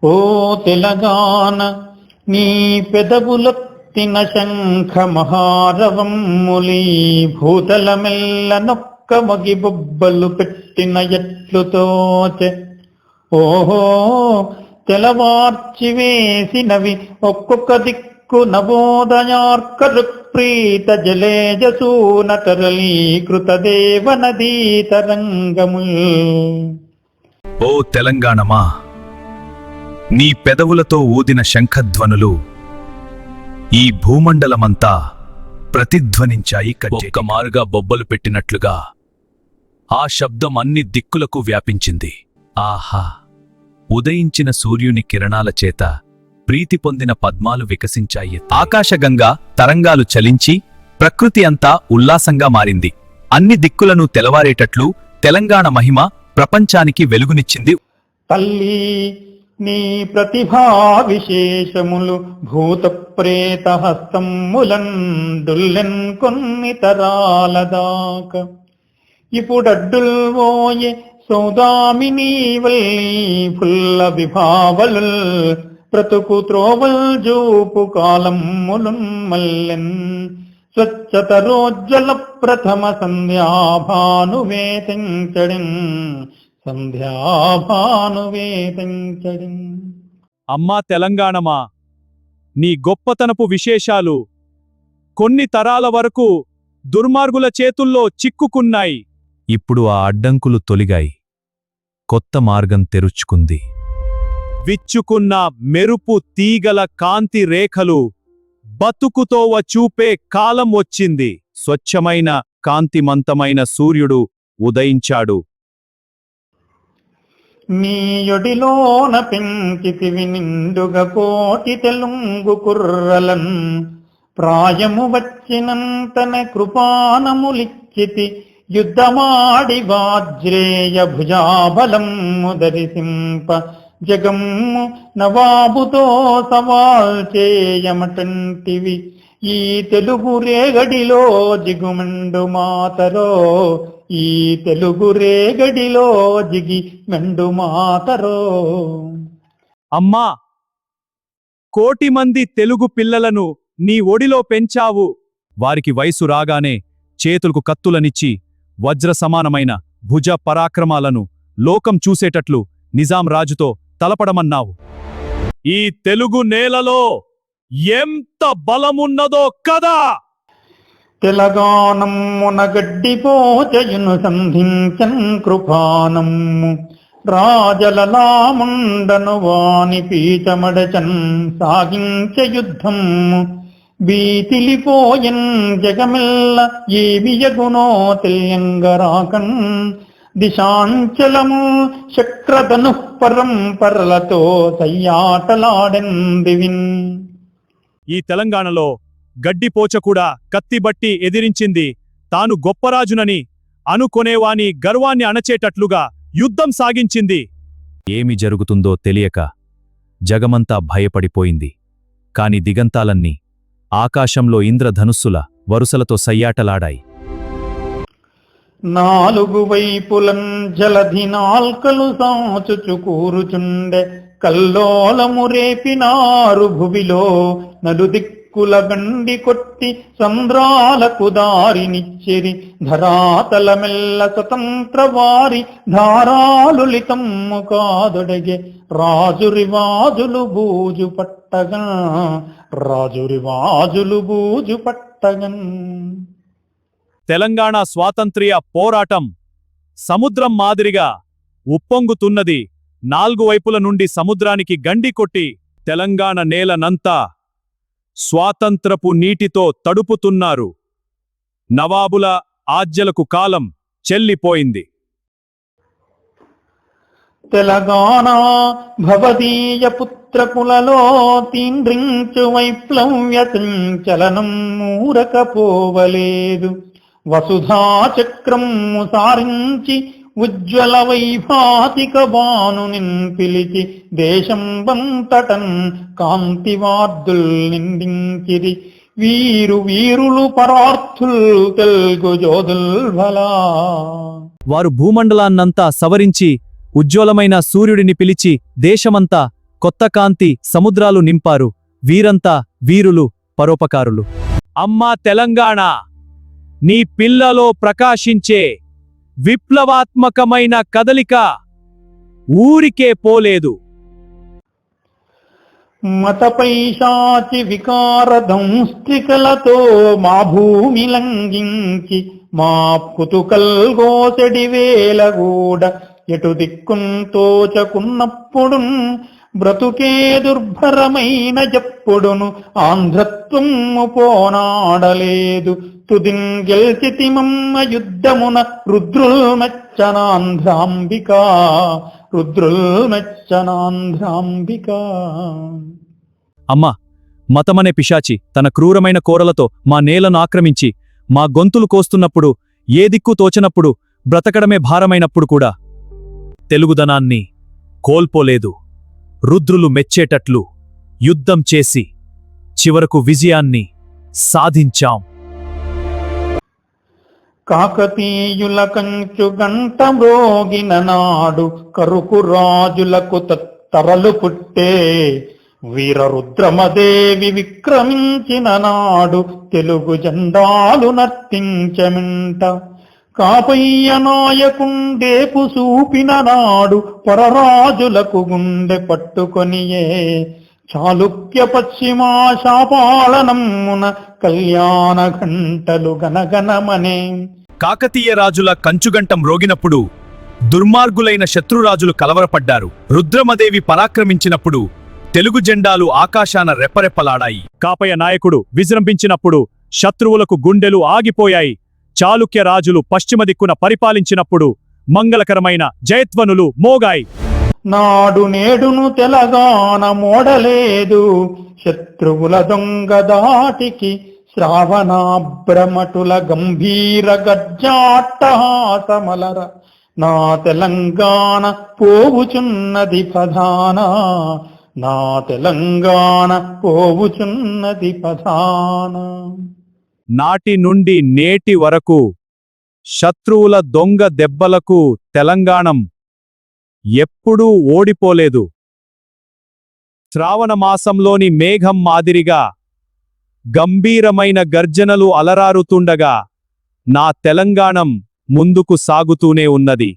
ఓ తెలంగాణ నీ పెదవులొత్తిన శంఖ మహారవమ్ములి భూతలమెల్ల నొక్క మగి బొబ్బలు పెట్టిన ఎట్లు తోచె. ఓహో తెలవార్చి వేసినవి ఒక్కొక్క దిక్కు నవోదయార్కరు ప్రీత జలేజసూన తరళీకృత దేవ నదీ తరంగముల్. ఓ తెలంగాణమా, నీ పెదవులతో ఊదిన శంఖధ్వనులు ఈ భూమండలమంతా ప్రతిధ్వనించాయి. ఒక్కమారుగా బొబ్బలు పెట్టినట్లుగా ఆ శబ్దం అన్ని దిక్కులకు వ్యాపించింది. ఆహా! ఉదయించిన సూర్యుని కిరణాల చేత ప్రీతి పొందిన పద్మాలు వికసించాయి. ఆకాశగంగా తరంగాలు చలించి ప్రకృతి అంతా ఉల్లాసంగా మారింది. అన్ని దిక్కులను తెలవారేటట్లు తెలంగాణ మహిమ ప్రపంచానికి వెలుగునిచ్చింది. తల్లి నీ ప్రతిభా విశేషములు భూత ప్రేత హస్తములన్ దుల్లెన్ కొన్ని తరాల దాక. ఇప్పుడడ్డుల్వోయే సౌదామినీ వల్లి ఫుల్ల విభావలుల్ బ్రతుకు త్రోవల్ జూపు కాలమ్ములున్ మల్లెన్. స్వచ్ఛత రోజ్వల ప్రథమ సంధ్యాభానువేతించడిన్ సంధ్యాభానువేతించడిన్. అమ్మా తెలంగాణమా, నీ గొప్పతనపు విశేషాలు కొన్ని తరాల వరకు దుర్మార్గుల చేతుల్లో చిక్కుకున్నాయి. ఇప్పుడు ఆ అడ్డంకులు తొలిగాయి. కొత్త మార్గం తెరుచుకుంది. విచ్చుకున్న మెరుపు తీగల కాంతి రేఖలు బతుకుతోవ చూపే కాలం వచ్చింది. స్వచ్ఛమైన కాంతిమంతమైన సూర్యుడు ఉదయించాడు. నీ యొడిలోన పెంచితివి నిండుగా కోటి తెలుంగు కుర్రలన్. ప్రాయము వచ్చినంతన కృపానములిచ్చితి యుద్ధమాడి వాజ్రేయ భుజాబలం ముదరిసింప. జగమ్ము నవాబుతో సవాల్ చేయమటంటివి ఈ తెలుగు రేగడిలో జిగుమెండు మాతరో. ఈ తెలుగు రేగడిలో జిగి మెండు మాతరో. అమ్మా, 1,000,000 మంది తెలుగు పిల్లలను నీ ఒడిలో పెంచావు. వారికి వయసు రాగానే చేతులకు కత్తులనిచ్చి వజ్ర సమానమైన భుజ పరాక్రమాలను లోకం చూసేటట్లు నిజాం రాజుతో తలపడమన్నావు. ఈ తెలుగు నేలలో ఎంత బలమున్నదో కదా! తెలంగాణమ్మున గడ్డిపోచయును సంధించన్ కృపానమ్ము. రాజలలాముండను వాని పీచమడచన్ సాగించ యుద్ధమ్ము. బీతిలిపోయన్ జగమెల్ల ఏమియగునో తెలియంగరాకన్. దిశాంచలము చక్రధను పరంపరలతో సయ్యాటలాడెన్ దివిన్. ఈ తెలంగాణలో గడ్డిపోచ కూడా కత్తిబట్టి ఎదిరించింది. తాను గొప్పరాజునని అనుకొనేవాని గర్వాన్ని అణచేటట్లుగా యుద్ధం సాగించింది. ఏమి జరుగుతుందో తెలియక జగమంతా భయపడిపోయింది. కాని దిగంతాలన్నీ ఆకాశంలో ఇంద్రధనుస్సుల వరుసలతో సయ్యాటలాడాయి. నాలుగు వైపులన్ జలధి నాల్కలు సాచుచు కూరుచుండె. కల్లోలము రేపినారు భువిలో నలుదిక్కుల గండి కొట్టి సంద్రాలకు దారినిచ్చిరి. ధరాతలమెల్ల స్వతంత్ర వారి ధారాలులితమ్ము కాదొడగే. రాజురివాజులు బూజు పట్టగన్. రాజురివాజులు బూజు పట్టగన్. తెలంగాణ స్వాతంత్ర్య పోరాటం సముద్రం మాదిరిగా ఉప్పొంగుతున్నది. 4 వైపుల నుండి సముద్రానికి గండి కొట్టి తెలంగాణ నేలనంతా స్వాతంత్రపు నీటితో తడుపుతున్నారు. నవాబుల ఆజ్ఞలకు కాలం చెల్లిపోయింది. తెలంగాణ భవదీయ పుత్రకులలో తీంద్రించు వైప్లవ్య సంచలనం మూరకపోవలేదు. వసుధా చక్రము సారించి ఉజ్వల వైభాతిక బాణునిన్ పిలిచి దేశం వంతటన్ కాంతివార్దుల్ నిందించిరి. వీరు వీరులు పరార్థుల్ తెలుగు జోదుల్ భలా. వారు భూమండలాన్నంతా సవరించి ఉజ్వలమైన సూర్యుడిని పిలిచి దేశమంతా కొత్త కాంతి సముద్రాలు నింపారు. వీరంతా వీరులు, పరోపకారులు. అమ్మా తెలంగాణ, నీ పిల్లలో ప్రకాశించే విప్లవాత్మకమైన కదలిక ఊరికే పోలేదు. మతపైశాచి వికార దంస్త్రికలతో మా భూమి లంఘించి మా పుతుకల్ గోసెడి వేలగూడ ఎటు దిక్కుంతోచకున్నప్పుడు బ్రతుకే దుర్భరమైన జప్పుడును ఆంధ్రత్వము పోనాడలేదు. తుదిన్ గెల్చితిమమ్మ యుద్ధమున రుద్రుల్మెచ్చనాంధ్రాంబిక, రుద్రుల్మెచ్చనాంధ్రాంబిక. అమ్మా, మతమనే పిశాచి తన క్రూరమైన కోరలతో మా నేలను ఆక్రమించి మా గొంతులు కోస్తున్నప్పుడు, ఏ దిక్కు తోచనప్పుడు, బ్రతకడమే భారమైనప్పుడు కూడా తెలుగుదనాన్ని కోల్పోలేదు. రుద్రులు మెచ్చేటట్లు యుద్ధం చేసి చివరకు విజయాన్ని సాధించాం. కాకతీయుల కంచు గంట మ్రోగిన నాడు కరుకు రాజులకు తరలు పుట్టే, వీరరుద్రమదేవి విక్రమించిన నాడు తెలుగు జెండాలు నర్తించమింట. కాపయ్య నాయకుండేపు చూపిన నాడు పరరాజులకు గుండె పట్టుకొనియే, చాళుక్య పశ్చిమాశాపాలనమ్మున కళ్యాణ ఘంటలు గనగనమనే. కాకతీయ రాజుల కంచుగంటం రోగినప్పుడు దుర్మార్గులైన శత్రురాజులు కలవరపడ్డారు. రుద్రమదేవి పరాక్రమించినప్పుడు తెలుగు జెండాలు ఆకాశాన రెప్పరెప్పలాడాయి. కాపయ్య నాయకుడు విజృంభించినప్పుడు శత్రువులకు గుండెలు ఆగిపోయాయి. చాళుక్య రాజులు పశ్చిమ దిక్కున పరిపాలించినప్పుడు మంగళకరమైన జయధ్వనులు మోగాయి. నాడు నేడును తెలంగాణ మోడలేదు, శత్రువుల దొంగ దాటికి శ్రావణాభ్రమటుల గంభీర గర్జాట్టహాసమలర. నా తెలంగాణ పోవుచున్నది ప్రధాన, నా తెలంగాణ పోవుచున్నది ప్రధాన. నాటి నుండి నేటి వరకు శత్రువుల దొంగ దెబ్బలకు తెలంగాణం ఎప్పుడూ ఓడిపోలేదు. శ్రావణ మాసంలోని మేఘం మాదిరిగా గంభీరమైన గర్జనలు అలరారుతుండగా నా తెలంగాణం ముందుకు సాగుతూనే ఉన్నది.